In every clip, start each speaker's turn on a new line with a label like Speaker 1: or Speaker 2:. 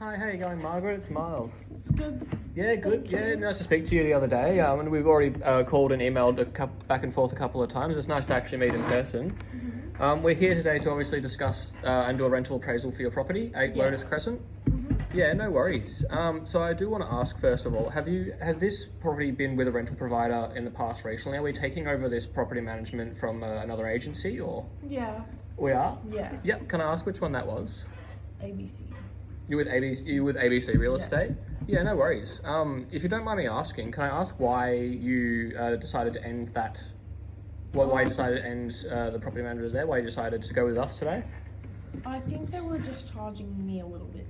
Speaker 1: Hi, how you going, Margaret? It's Miles.
Speaker 2: It's good.
Speaker 1: Yeah, good. Yeah, nice to speak to you the other day. And we've already called and emailed back and forth a couple of times. It's nice to actually meet in person. We're here today to obviously discuss and do a rental appraisal for your property, 8 Lotus Crescent. Yeah, no worries. So I do want to ask, first of all, has this property been with a rental provider in the past recently? Are we taking over this property management from another agency, or?
Speaker 2: Yeah.
Speaker 1: We are?
Speaker 2: Yeah.
Speaker 1: Yep. Can I ask which one that was?
Speaker 2: ABC.
Speaker 1: You with ABC Real
Speaker 2: Yes.
Speaker 1: Estate? Yeah, no worries. If you don't mind me asking, can I ask why you decided to end that? Why you decided to end the property managers there? Why you decided to go with us today?
Speaker 2: I think they were just charging me a little bit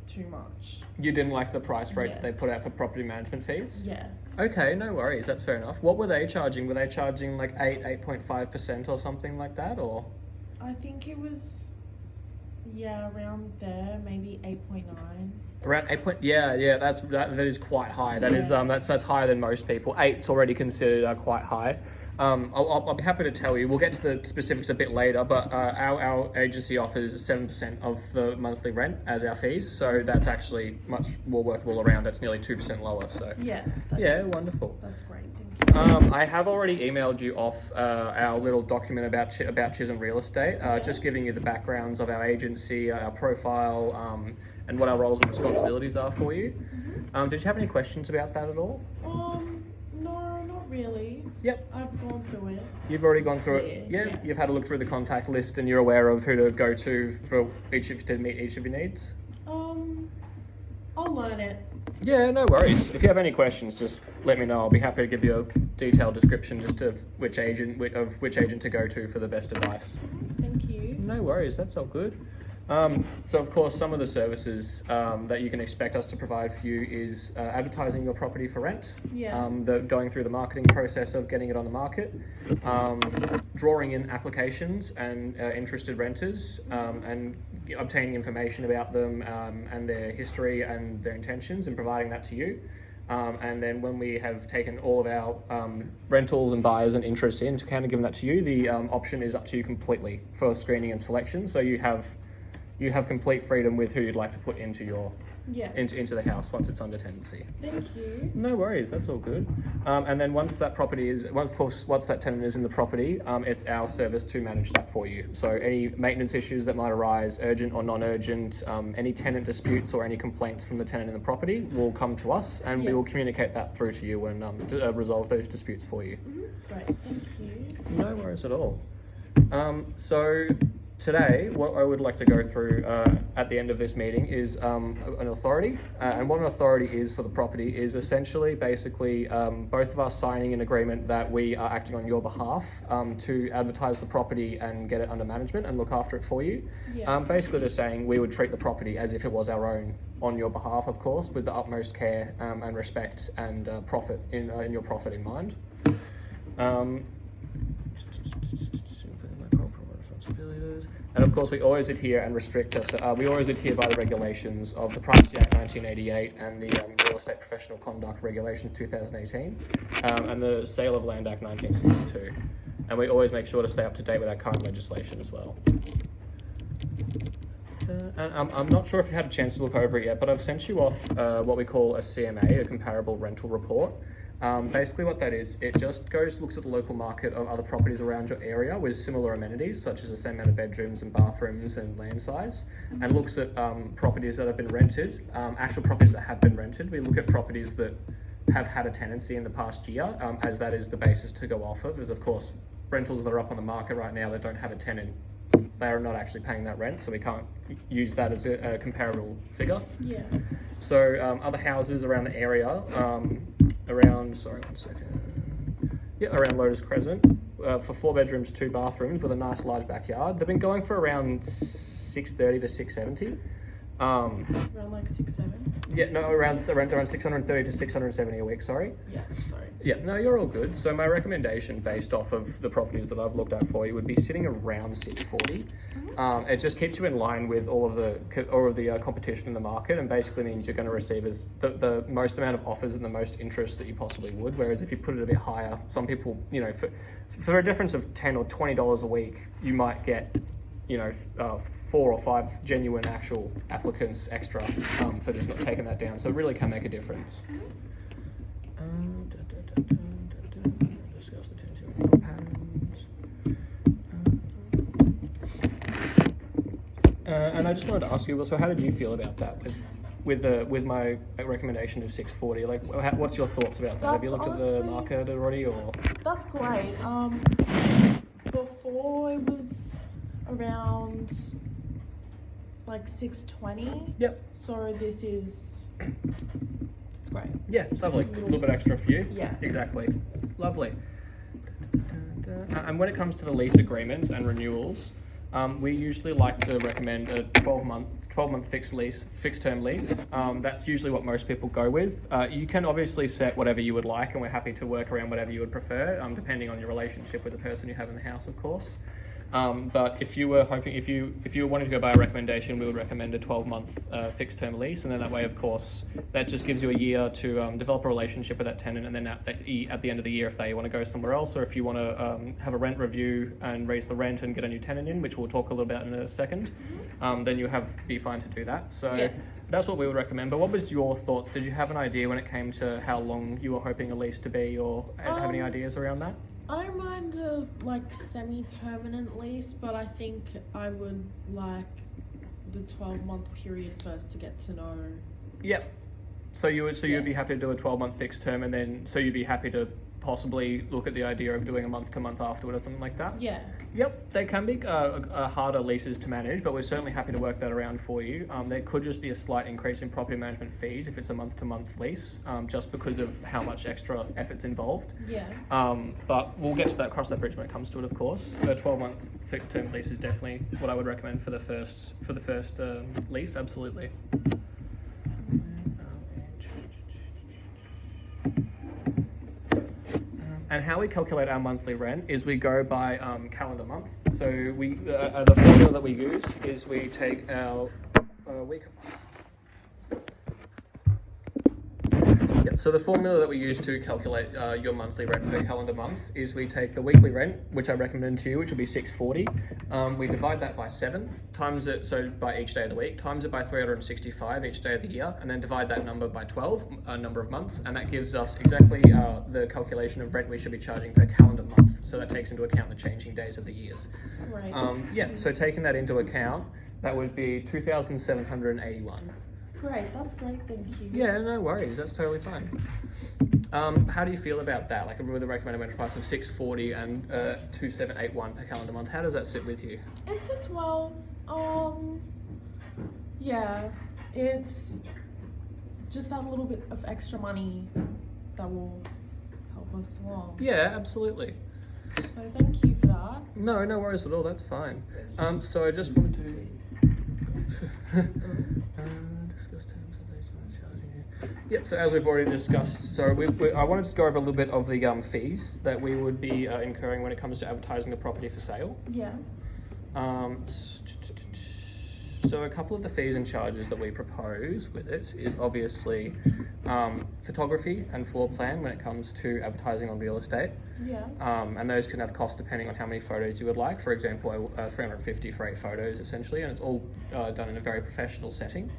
Speaker 2: too much.
Speaker 1: You didn't like the price rate
Speaker 2: Yeah.
Speaker 1: that they put out for property management fees?
Speaker 2: Yeah.
Speaker 1: Okay, no worries. That's fair enough. What were they charging? Were they charging like 8.5% or something like that, or?
Speaker 2: I think it was, around there, maybe 8.9.
Speaker 1: Around 8 yeah, that is quite high. That is that's higher than most people. 8's already considered quite high. I'll be happy to tell you. We'll get to the specifics a bit later, but our agency offers 7% of the monthly rent as our fees, so that's actually much more workable around. That's nearly 2% lower. So wonderful.
Speaker 2: That's great. Thank you.
Speaker 1: I have already emailed you off our little document about Chisholm Real Estate, just giving you the backgrounds of our agency, our profile, and what our roles and responsibilities are for you. Did you have any questions about that at all?
Speaker 2: No, not really.
Speaker 1: Yep.
Speaker 2: I've gone through it.
Speaker 1: You've already gone through it. Yeah. You've had a look through the contact list, and you're aware of who to go to for to meet each of your needs.
Speaker 2: I'll learn it.
Speaker 1: Yeah, no worries. If you have any questions, just let me know. I'll be happy to give you a detailed description just of which agent to go to for the best advice.
Speaker 2: Thank you.
Speaker 1: No worries. That's all good. So of course, some of the services that you can expect us to provide for you is advertising your property for rent, going through the marketing process of getting it on the market, drawing in applications and interested renters, and obtaining information about them and their history and their intentions, and providing that to you. And then when we have taken all of our rentals and buyers and interest in to kind of give that to you, the option is up to you completely for screening and selection. So you have complete freedom with who you'd like to put into your into the house once it's under tenancy.
Speaker 2: Thank you.
Speaker 1: No worries, that's all good. And then once that tenant is in the property, it's our service to manage that for you. So any maintenance issues that might arise, urgent or non-urgent, any tenant disputes or any complaints from the tenant in the property will come to us, and we will communicate that through to you and resolve those disputes for you.
Speaker 2: Great, thank you.
Speaker 1: No worries at all. So today, what I would like to go through at the end of this meeting is an authority. And what an authority is for the property is essentially, basically, both of us signing an agreement that we are acting on your behalf to advertise the property and get it under management and look after it for you. Basically just saying we would treat the property as if it was our own on your behalf, of course, with the utmost care and respect and profit in your profit in mind. And of course, we always adhere and restrict us. We always adhere by the regulations of the Privacy Act 1988 and the Real Estate Professional Conduct Regulations 2018, and the Sale of Land Act 1962. And we always make sure to stay up to date with our current legislation as well. And I'm not sure if you had a chance to look over it yet, but I've sent you off what we call a CMA, a comparable rental report. Basically what that is, it just looks at the local market of other properties around your area with similar amenities, such as the same amount of bedrooms and bathrooms and land size, and looks at properties that have been rented, actual properties that have been rented. We look at properties that have had a tenancy in the past year, as that is the basis to go off of, because of course, rentals that are up on the market right now that don't have a tenant, they are not actually paying that rent, so we can't use that as a comparable figure. So other houses around the area, around Lotus Crescent, for 4 bedrooms, 2 bathrooms with a nice large backyard. They've been going for around $630 to $670.
Speaker 2: Around like 6-7.
Speaker 1: Yeah, no, around 630 to 670 a week. Sorry.
Speaker 2: Yeah, sorry.
Speaker 1: Yeah, no, you're all good. So my recommendation, based off of the properties that I've looked at for you, would be sitting around 640. It just keeps you in line with all of the competition in the market, and basically means you're going to receive the most amount of offers and the most interest that you possibly would. Whereas if you put it a bit higher, some people, for a difference of $10 or $20 a week, you might get 4 or 5 genuine actual applicants extra for just not taking that down. So it really can make a difference. Discuss the tenancy patterns. And I just wanted to ask you, so how did you feel about that with my recommendation of 640? Like, what's your thoughts about that? Have you looked at the market already, or?
Speaker 2: That's great. Before it was around like 620.
Speaker 1: Yep.
Speaker 2: So this is, it's great.
Speaker 1: Yeah, lovely. A little bit extra for you.
Speaker 2: Yeah.
Speaker 1: Exactly. Lovely. And when it comes to the lease agreements and renewals, we usually like to recommend a 12-month fixed term lease. That's usually what most people go with. You can obviously set whatever you would like, and we're happy to work around whatever you would prefer, depending on your relationship with the person you have in the house, of course. But if you were wanting to go by a recommendation, we would recommend a 12-month fixed term lease, and then that way, of course, that just gives you a year to develop a relationship with that tenant, and then at the end of the year, if they want to go somewhere else, or if you want to have a rent review and raise the rent and get a new tenant in, which we'll talk a little about in a second, then you be fine to do that. So yeah. That's what we would recommend. But what was your thoughts? Did you have an idea when it came to how long you were hoping a lease to be, or have any ideas around that?
Speaker 2: I don't mind a semi-permanent lease, but I think I would like the 12-month period first to get to know.
Speaker 1: Yep. So you'd be happy to do a 12-month fixed term, and then you'd be happy to possibly look at the idea of doing a month-to-month afterward or something like that?
Speaker 2: Yeah.
Speaker 1: Yep, they can be harder leases to manage, but we're certainly happy to work that around for you. There could just be a slight increase in property management fees if it's a month-to-month lease, just because of how much extra effort's involved.
Speaker 2: Yeah.
Speaker 1: But we'll get to that, cross that bridge when it comes to it, of course. A 12-month fixed-term lease is definitely what I would recommend for the first lease, absolutely. And how we calculate our monthly rent is we go by calendar month. So the formula that we use is we take our week. So the formula that we use to calculate your monthly rent per calendar month is we take the weekly rent, which I recommend to you, which will be $640. We divide that by 7, times it, so by each day of the week, times it by 365 each day of the year, and then divide that number by 12, number of months, and that gives us exactly the calculation of rent we should be charging per calendar month. So that takes into account the changing days of the years.
Speaker 2: Right.
Speaker 1: So taking that into account, that would be $2,781.
Speaker 2: Great, that's great, thank you.
Speaker 1: Yeah, no worries, that's totally fine. How do you feel about that? Like with a recommended rental price of $640 and $2,781 per calendar month, how does that sit with you?
Speaker 2: It sits well. Yeah, it's just that little bit of extra money that will help us along.
Speaker 1: Yeah, absolutely.
Speaker 2: So thank you for that.
Speaker 1: No worries at all, that's fine. So I just wanted to discuss terms of charging you. Yeah, so as we've already discussed, so I wanted to go over a little bit of the fees that we would be incurring when it comes to advertising the property for sale.
Speaker 2: Yeah.
Speaker 1: So a couple of the fees and charges that we propose with it is obviously photography and floor plan when it comes to advertising on real estate.
Speaker 2: Yeah.
Speaker 1: And those can have costs depending on how many photos you would like. For example, 350 for 8 photos essentially, and it's all done in a very professional setting.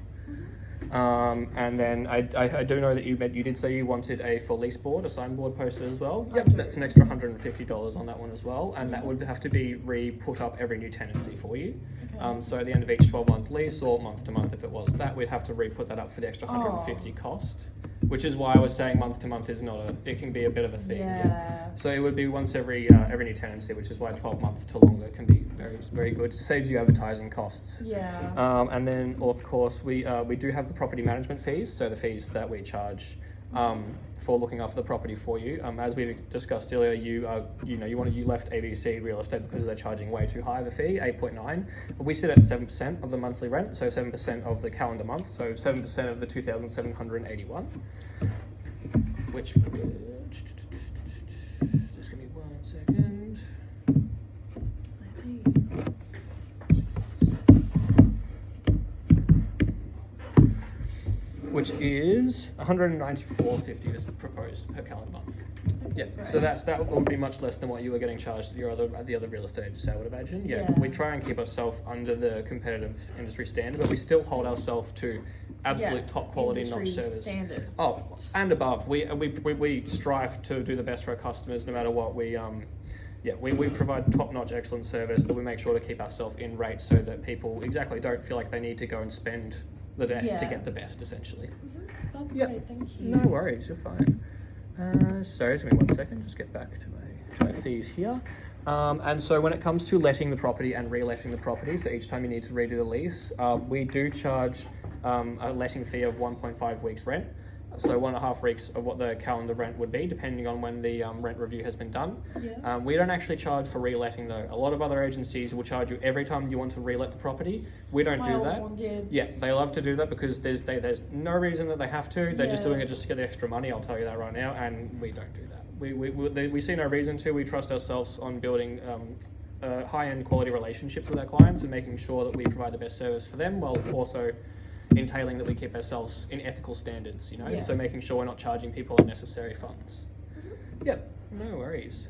Speaker 1: And then I do know that you did say you wanted a for lease board, a signboard poster as well. Yep, that's an extra $150 on that one as well, and that would have to be put up every new tenancy for you.
Speaker 2: Okay.
Speaker 1: So at the end of each 12-month lease, or month to month if it was that, we'd have to put that up for the extra $150 cost, which is why I was saying month to month is it can be a bit of a thing.
Speaker 2: Yeah.
Speaker 1: So it would be once every new tenancy, which is why 12 months to longer can be very, very good. It saves you advertising costs.
Speaker 2: Yeah.
Speaker 1: And then of course we do have the property management fees, so the fees that we charge for looking after the property for you. As we discussed earlier, you left ABC Real Estate because they're charging way too high of a fee, 8.9. But we sit at 7% of the monthly rent, so 7% of the calendar month, so 7% of the 2,781, which just give me 1 second.
Speaker 2: I see.
Speaker 1: Which is $194.50 is proposed per calendar month. Yeah,
Speaker 2: great.
Speaker 1: so that would be much less than what you were getting charged at the other real estate agents, I would imagine. Yeah,
Speaker 2: Yeah.
Speaker 1: we try and keep ourselves under the competitive industry standard, but we still hold ourselves to absolute top quality
Speaker 2: industry
Speaker 1: notch service.
Speaker 2: standard.
Speaker 1: Oh, and above. We strive to do the best for our customers, no matter what. We provide top notch excellent service, but we make sure to keep ourselves in rates so that people don't feel like they need to go and spend the best to get the best, essentially.
Speaker 2: That's
Speaker 1: Yep.
Speaker 2: great, thank you.
Speaker 1: No worries, you're fine. Sorry, give me 1 second, just get back to my fees here. And so when it comes to letting the property and re-letting the property, so each time you need to redo the lease, we do charge a letting fee of 1.5 weeks rent. So 1.5 weeks of what the calendar rent would be, depending on when the rent review has been done.
Speaker 2: Yeah.
Speaker 1: We don't actually charge for re-letting though. A lot of other agencies will charge you every time you want to re-let the property. We don't
Speaker 2: My
Speaker 1: do
Speaker 2: old
Speaker 1: that.
Speaker 2: one did.
Speaker 1: Yeah, they love to do that because there's no reason that they have to. They're just
Speaker 2: Yeah.
Speaker 1: doing it just to get the extra money. I'll tell you that right now, and we don't do that. We see no reason to. We trust ourselves on building high-end quality relationships with our clients and making sure that we provide the best service for them, while also entailing that we keep ourselves in ethical standards.
Speaker 2: Yeah.
Speaker 1: So making sure we're not charging people unnecessary funds. Yep, no worries.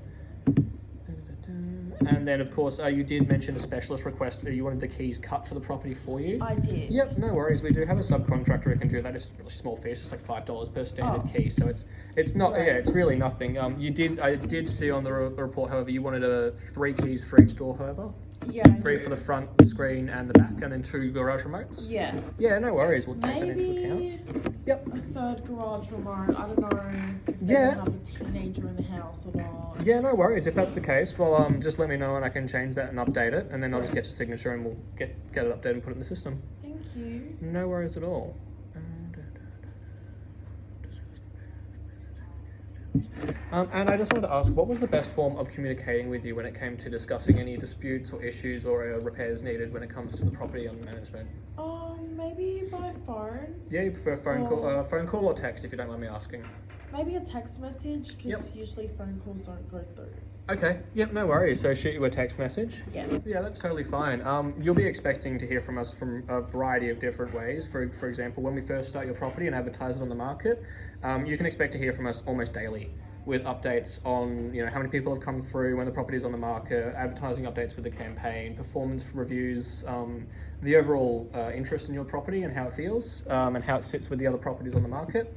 Speaker 1: And then, of course, you did mention a specialist request. You wanted the keys cut for the property for you.
Speaker 2: I did.
Speaker 1: Yep, no worries. We do have a subcontractor who can do that. It's a really small fee. It's just like $5 per standard key. So it's not.
Speaker 2: Right.
Speaker 1: Yeah, it's really nothing. I did see on the report, however, you wanted 3 keys for each door, however.
Speaker 2: Yeah.
Speaker 1: 3 for the front screen and the back, and then 2 garage remotes.
Speaker 2: Yeah.
Speaker 1: Yeah, no worries. We'll take that into
Speaker 2: Maybe
Speaker 1: account. Yep.
Speaker 2: a third garage remote. I don't know if they
Speaker 1: Yeah.
Speaker 2: have a teenager in the house or not.
Speaker 1: Yeah, no worries. If that's the case, well, just let me know and I can change that and update it, and then I'll just get your signature and we'll get it updated and put it in the system.
Speaker 2: Thank you.
Speaker 1: No worries at all. And I just wanted to ask, what was the best form of communicating with you when it came to discussing any disputes or issues or repairs needed when it comes to the property under management?
Speaker 2: Maybe by phone.
Speaker 1: Yeah, you prefer phone call or text, if you don't mind me asking?
Speaker 2: Maybe a text message, because
Speaker 1: Yep.
Speaker 2: usually phone calls don't go through.
Speaker 1: Okay, yep, no worries. So shoot you a text message?
Speaker 2: Yeah.
Speaker 1: Yeah, that's totally fine. You'll be expecting to hear from us from a variety of different ways. For example, when we first start your property and advertise it on the market, you can expect to hear from us almost daily with updates on how many people have come through when the property is on the market, advertising updates with the campaign, performance reviews, the overall interest in your property and how it feels, and how it sits with the other properties on the market.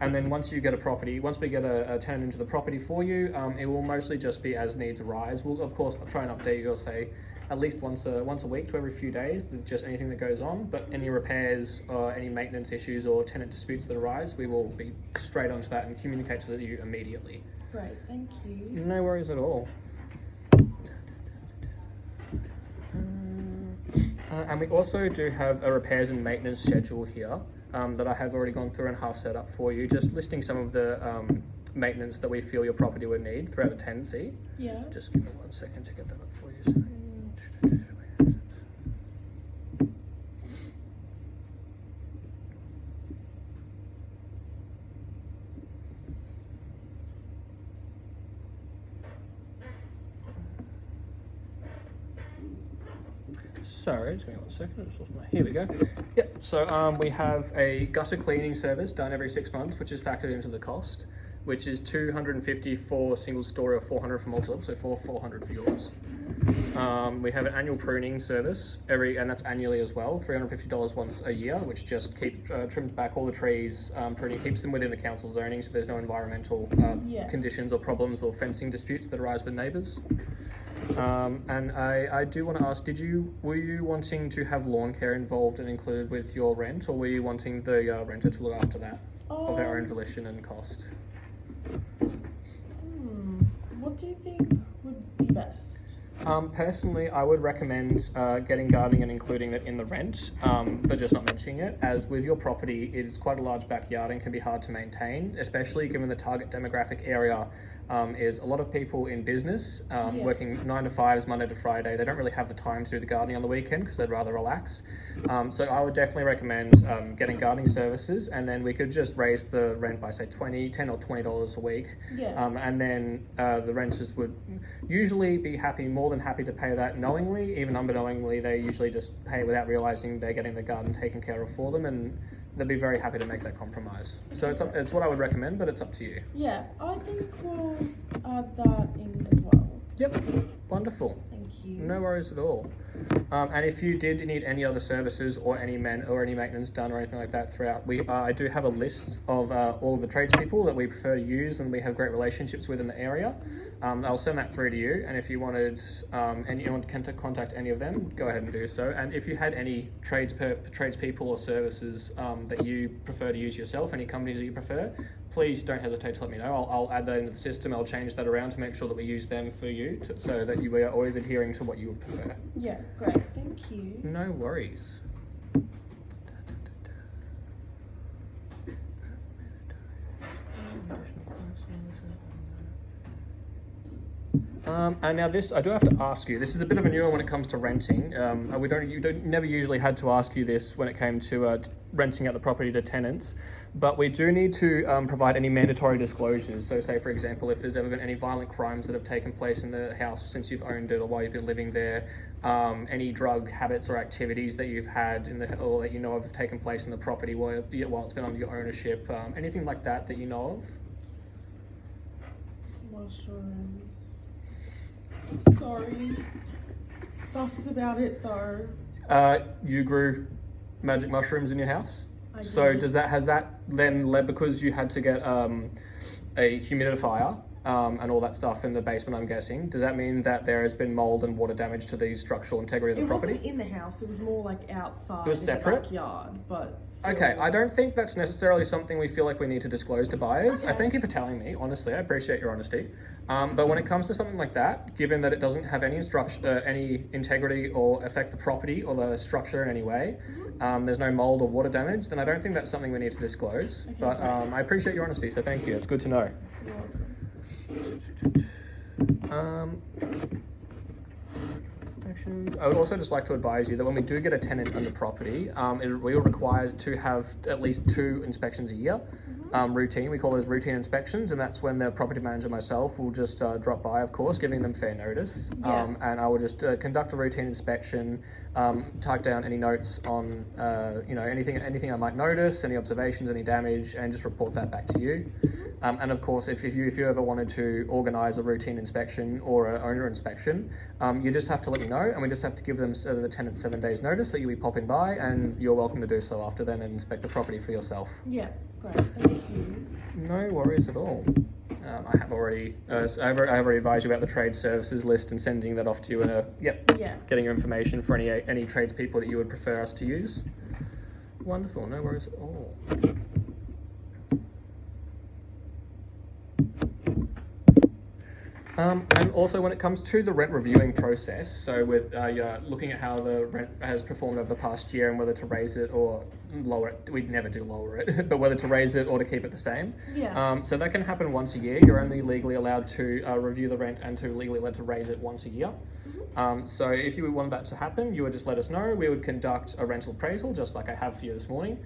Speaker 1: And then once we get a tenant into the property for you, it will mostly just be as needs arise. We'll of course try and update you, I'll say, at least once a week to every few days, just anything that goes on. But any repairs or any maintenance issues or tenant disputes that arise, we will be straight onto that and communicate to you immediately.
Speaker 2: Great, thank you.
Speaker 1: No worries at all. And we also do have a repairs and maintenance schedule here that I have already gone through and half set up for you, just listing some of the maintenance that we feel your property would need throughout a tenancy.
Speaker 2: Yeah.
Speaker 1: Just give me 1 second to get that up for you. Sorry, just give me 1 second. Here we go. Yep. So we have a gutter cleaning service done every 6 months, which is factored into the cost, which is $250 for single story or $400 for multi-level, so $400 for yours. We have an annual pruning service and that's annually as well, $350 once a year, which just trims back all the trees, pruning, keeps them within the council zoning, so there's no environmental conditions or problems or fencing disputes that arise with neighbours. And I do want to ask, were you wanting to have lawn care involved and included with your rent, or were you wanting the renter to look after that of their own volition and cost?
Speaker 2: What do you think would be best?
Speaker 1: Personally, I would recommend getting gardening and including it in the rent, but just not mentioning it, as with your property, it is quite a large backyard and can be hard to maintain, especially given the target demographic area is a lot of people in business, working 9 to 5s, Monday to Friday. They don't really have the time to do the gardening on the weekend because they'd rather relax. So I would definitely recommend getting gardening services, and then we could just raise the rent by say $10 or $20 a week. And then the renters would usually be more than happy to pay that knowingly. Even unbeknowingly, they usually just pay without realizing they're getting the garden taken care of for them, and they'd be very happy to make that compromise. So it's what I would recommend, but it's up to you.
Speaker 2: Yeah, I think we'll add that in as well.
Speaker 1: Yep, wonderful.
Speaker 2: Thank you.
Speaker 1: No worries at all. And if you did need any other services or any maintenance done or anything like that throughout, I do have a list of all of the tradespeople that we prefer to use and we have great relationships with in the area. I'll send that through to you, and if you wanted anyone to contact any of them, go ahead and do so. And if you had any tradespeople or services that you prefer to use yourself, any companies that you prefer, please don't hesitate to let me know. I'll add that into the system. I'll change that around to make sure that we use them for you, so that you are always adhering to what you would prefer.
Speaker 2: Yeah, great. Thank you.
Speaker 1: No worries. And now this, I do have to ask you, this is a bit of a new one when it comes to renting. Never usually had to ask you this when it came to renting out the property to tenants, but we do need to provide any mandatory disclosures. So say, for example, if there's ever been any violent crimes that have taken place in the house since you've owned it or while you've been living there, any drug habits or activities that you've had or that you know of have taken place in the property while it's been under your ownership, anything like that you know of?
Speaker 2: Mushrooms. Sorry. That's about it though.
Speaker 1: You grew magic mushrooms in your house?
Speaker 2: I
Speaker 1: So
Speaker 2: did.
Speaker 1: has that then led, because you had to get a humidifier and all that stuff in the basement, I'm guessing, does that mean that there has been mold and water damage to the structural integrity of the property?
Speaker 2: It wasn't in the house, it was more like outside
Speaker 1: It was
Speaker 2: in
Speaker 1: separate?
Speaker 2: the backyard, but
Speaker 1: Okay,
Speaker 2: still.
Speaker 1: I don't think that's necessarily something we feel like we need to disclose to buyers. I
Speaker 2: Okay.
Speaker 1: thank you for telling me, honestly, I appreciate your honesty. But when it comes to something like that, given that it doesn't have any integrity or affect the property or the structure in any way, there's no mold or water damage, then I don't think that's something we need to disclose.
Speaker 2: Okay,
Speaker 1: But
Speaker 2: great.
Speaker 1: I appreciate your honesty, so thank you, it's good to know.
Speaker 2: You're welcome.
Speaker 1: I would also just like to advise you that when we do get a tenant on the property, we are required to have at least 2 inspections a year. Routine, we call those routine inspections, and that's when the property manager myself will just drop by, of course, giving them fair notice.
Speaker 2: Yeah.
Speaker 1: And I will just conduct a routine inspection, type down any notes on anything I might notice, any observations, any damage, and just report that back to you. And of course, if you ever wanted to organise a routine inspection or an owner inspection, you just have to let me know, and we just have to give them the tenant 7 days notice that you'll be popping by, and you're welcome to do so after then and inspect the property for yourself.
Speaker 2: Yeah, great, thank you.
Speaker 1: No worries at all. I have already advised you about the trade services list and sending that off to you in
Speaker 2: Yeah.
Speaker 1: getting your information for any tradespeople that you would prefer us to use. Wonderful, no worries at all. And also when it comes to the rent reviewing process, so with looking at how the rent has performed over the past year and whether to raise it or lower it, we'd never do lower it, but whether to raise it or to keep it the same.
Speaker 2: Yeah.
Speaker 1: So that can happen once a year. You're only legally allowed to review the rent and legally allowed to raise it once a year. So if you want that to happen, you would just let us know. We would conduct a rental appraisal, just like I have for you this morning.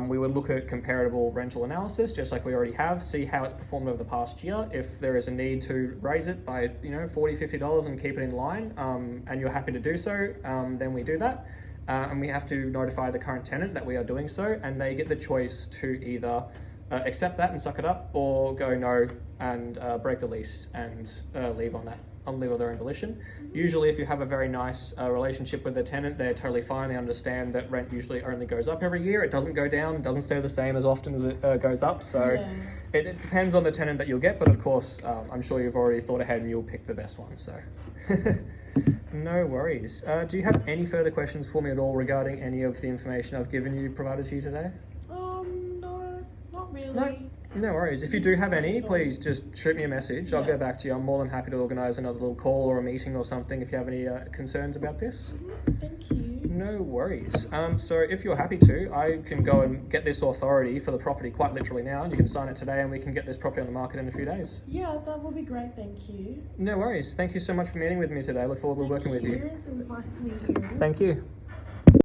Speaker 1: We would look at comparable rental analysis, just like we already have, see how it's performed over the past year. If there is a need to raise it by $40, $50 and keep it in line, and you're happy to do so, then we do that. And we have to notify the current tenant that we are doing so, and they get the choice to either accept that and suck it up, or go no and break the lease and leave on their own volition. Usually if you have a very nice relationship with the tenant, they're totally fine. They understand that rent usually only goes up every year. It doesn't go down, it doesn't stay the same as often as it goes up. So
Speaker 2: Yeah.
Speaker 1: it depends on the tenant that you'll get, but of course I'm sure you've already thought ahead and you'll pick the best one. So no worries. Do you have any further questions for me at all regarding any of the information I've provided to you today?
Speaker 2: No, not really.
Speaker 1: No worries. If you do have any, please just shoot me a message. I'll
Speaker 2: Yeah.
Speaker 1: go back to you. I'm more than happy to organise another little call or a meeting or something if you have any concerns about this.
Speaker 2: Thank you.
Speaker 1: No worries. So if you're happy to, I can go and get this authority for the property quite literally now, and you can sign it today and we can get this property on the market in a few days.
Speaker 2: Yeah, that will be great, thank you.
Speaker 1: No worries. Thank you so much for meeting with me today. I look forward to working with you.
Speaker 2: It was nice to meet you.
Speaker 1: Thank you.